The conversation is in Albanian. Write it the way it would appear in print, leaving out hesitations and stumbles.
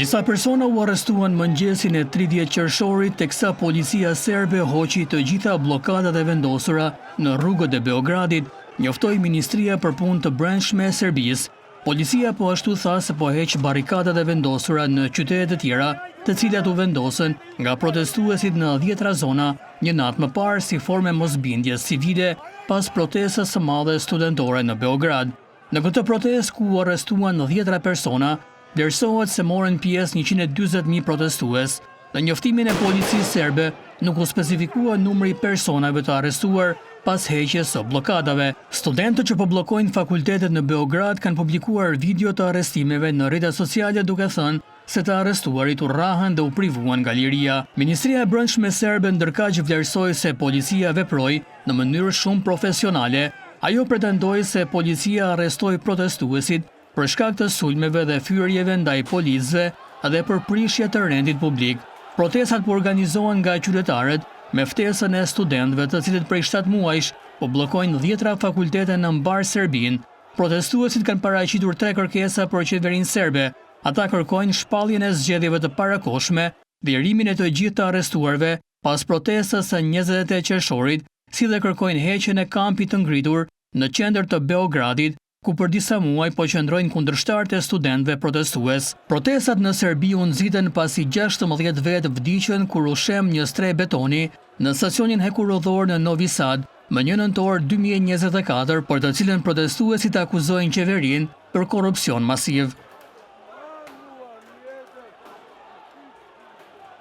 Disa persona u arrestuan mëngjesin e 30 qershorit teksa policia serbe hoqi të gjitha bllokadat e vendosura në rrugët e Beogradit, njoftoi Ministria për Punë të Brendshme e Serbisë. Policia po ashtu tha se po heq barrikadat e vendosura në qytete të tjera, të cilat u vendosën nga protestuesit në 10 zona, një natë më parë si formë mosbindjes civile pas protestës së madhe studentore në Beograd. Në këtë protestë ku u arrestuan 10 persona, vlerësohet se morën pjesë 140.000 protestues. Në njoftimin e policisë serbe nuk u specifikua numri i personave të arrestuar pas heqjes së bllokadave. Studentët që po bllokojnë fakultetet në Beograd kanë publikuar video të arrestimeve në rrjetet sociale duke thënë se të arrestuarit u rrahën dhe u privuan nga liria. Ministria e Brendshme serbe ndërkaq vlerësoi se policia veproi në mënyrë shumë profesionale. Ajo pretendoi se policia arrestoi protestuesit për shkak të sulmeve dhe fyrjeve ndaj policëve dhe për prishje të rendit publik. Protestat po organizohen nga qytetarët me ftesën e studentëve, të cilët prej 7 muajsh po bllokojnë 10 fakultete në mbar Serbinë. Protestuesit kanë paraqitur 3 kërkesa për qeverinë serbe. Ata kërkojnë shpalljen e zgjedhjeve të parakohshme, lirimin e të gjithë të arrestuarve pas protestës së 28 qershorit, si dhe kërkojnë heqjen e kampit të ngritur në qendër të Beogradit, ku për disa muaj po qëndrojnë kundërshtarët e studentëve protestues. Protestat në Serbi u nxitën pasi 16 vetë vdiqën kur u shem një strej betoni në stacionin hekurudhor në Novi Sad më 1 nëntor 2024, për të cilën protestuesit akuzojnë qeverinë për korrupsion masiv.